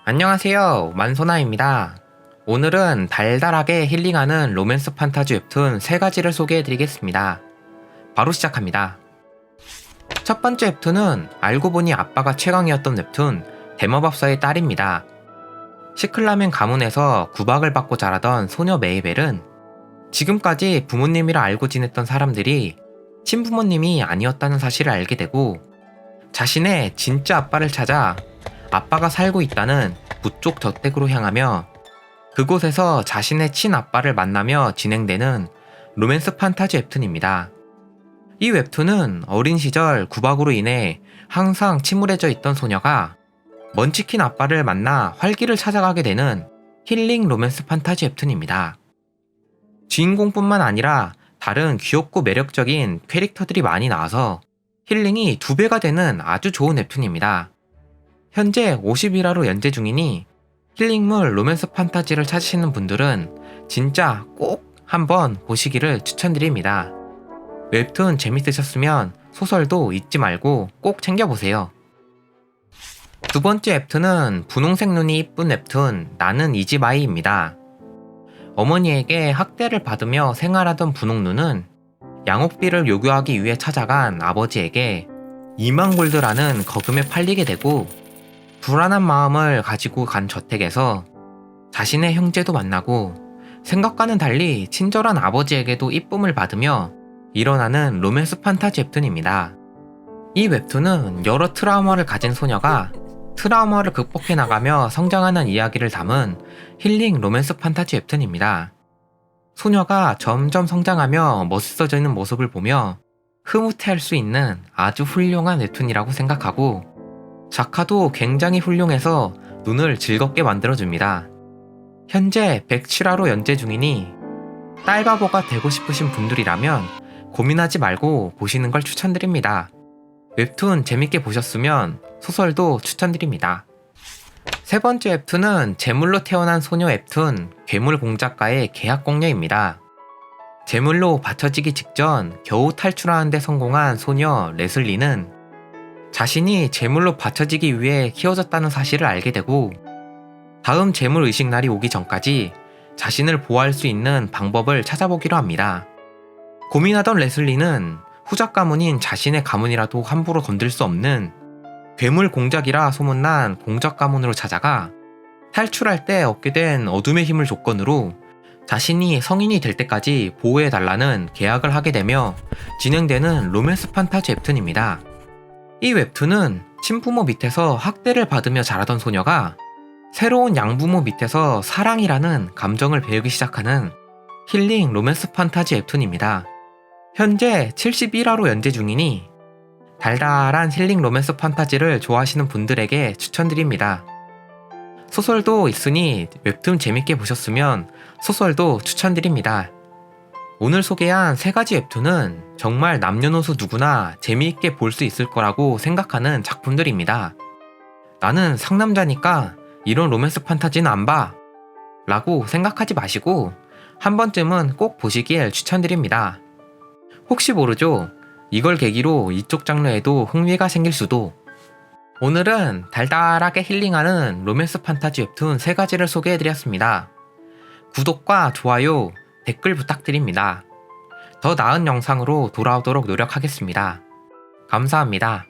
안녕하세요, 만소나입니다. 오늘은 달달하게 힐링하는 로맨스 판타지 웹툰 3가지를 소개해드리겠습니다. 바로 시작합니다. 첫 번째 웹툰은 알고 보니 아빠가 최강이었던 웹툰 대머밥사의 딸입니다. 시클라멘 가문에서 구박을 받고 자라던 소녀 메이벨은 지금까지 부모님이라 알고 지냈던 사람들이 친부모님이 아니었다는 사실을 알게 되고 자신의 진짜 아빠를 찾아 아빠가 살고 있다는 부쪽 저택으로 향하며 그곳에서 자신의 친아빠를 만나며 진행되는 로맨스 판타지 웹툰입니다. 이 웹툰은 어린 시절 구박으로 인해 항상 침울해져 있던 소녀가 먼치킨 아빠를 만나 활기를 찾아가게 되는 힐링 로맨스 판타지 웹툰입니다. 주인공뿐만 아니라 다른 귀엽고 매력적인 캐릭터들이 많이 나와서 힐링이 2배가 되는 아주 좋은 웹툰입니다. 현재 50일화로 연재 중이니 힐링물 로맨스 판타지를 찾으시는 분들은 진짜 꼭 한번 보시기를 추천드립니다. 웹툰 재밌으셨으면 소설도 잊지 말고 꼭 챙겨보세요. 두 번째 웹툰은 분홍색 눈이 이쁜 웹툰 나는 이 집 아이입니다. 어머니에게 학대를 받으며 생활하던 분홍눈은 양옥비를 요구하기 위해 찾아간 아버지에게 2만 골드라는 거금에 팔리게 되고 불안한 마음을 가지고 간 저택에서 자신의 형제도 만나고 생각과는 달리 친절한 아버지에게도 이쁨을 받으며 일어나는 로맨스 판타지 웹툰입니다. 이 웹툰은 여러 트라우마를 가진 소녀가 트라우마를 극복해 나가며 성장하는 이야기를 담은 힐링 로맨스 판타지 웹툰입니다. 소녀가 점점 성장하며 멋있어지는 모습을 보며 흐뭇해할 수 있는 아주 훌륭한 웹툰이라고 생각하고 작화도 굉장히 훌륭해서 눈을 즐겁게 만들어줍니다. 현재 107화로 연재 중이니 딸바보가 되고 싶으신 분들이라면 고민하지 말고 보시는 걸 추천드립니다. 웹툰 재밌게 보셨으면 소설도 추천드립니다. 세 번째 웹툰은 제물로 태어난 소녀 웹툰 괴물공작가의 계약공녀입니다. 제물로 바쳐지기 직전 겨우 탈출하는 데 성공한 소녀 레슬리는 자신이 제물로 바쳐지기 위해 키워졌다는 사실을 알게 되고 다음 제물 의식 날이 오기 전까지 자신을 보호할 수 있는 방법을 찾아보기로 합니다. 고민하던 레슬리는 후작 가문인 자신의 가문이라도 함부로 건들 수 없는 괴물 공작이라 소문난 공작 가문으로 찾아가 탈출할 때 얻게 된 어둠의 힘을 조건으로 자신이 성인이 될 때까지 보호해달라는 계약을 하게 되며 진행되는 로맨스 판타지 웹툰입니다. 이 웹툰은 친부모 밑에서 학대를 받으며 자라던 소녀가 새로운 양부모 밑에서 사랑이라는 감정을 배우기 시작하는 힐링 로맨스 판타지 웹툰입니다. 현재 71화로 연재 중이니 달달한 힐링 로맨스 판타지를 좋아하시는 분들에게 추천드립니다. 소설도 있으니 웹툰 재밌게 보셨으면 소설도 추천드립니다. 오늘 소개한 3가지 웹툰은 정말 남녀노소 누구나 재미있게 볼 수 있을 거라고 생각하는 작품들입니다. 나는 상남자니까 이런 로맨스 판타지는 안 봐 라고 생각하지 마시고 한 번쯤은 꼭 보시길 추천드립니다. 혹시 모르죠? 이걸 계기로 이쪽 장르에도 흥미가 생길 수도. 오늘은 달달하게 힐링하는 로맨스 판타지 웹툰 3가지를 소개해드렸습니다. 구독과 좋아요, 댓글 부탁드립니다. 더 나은 영상으로 돌아오도록 노력하겠습니다. 감사합니다.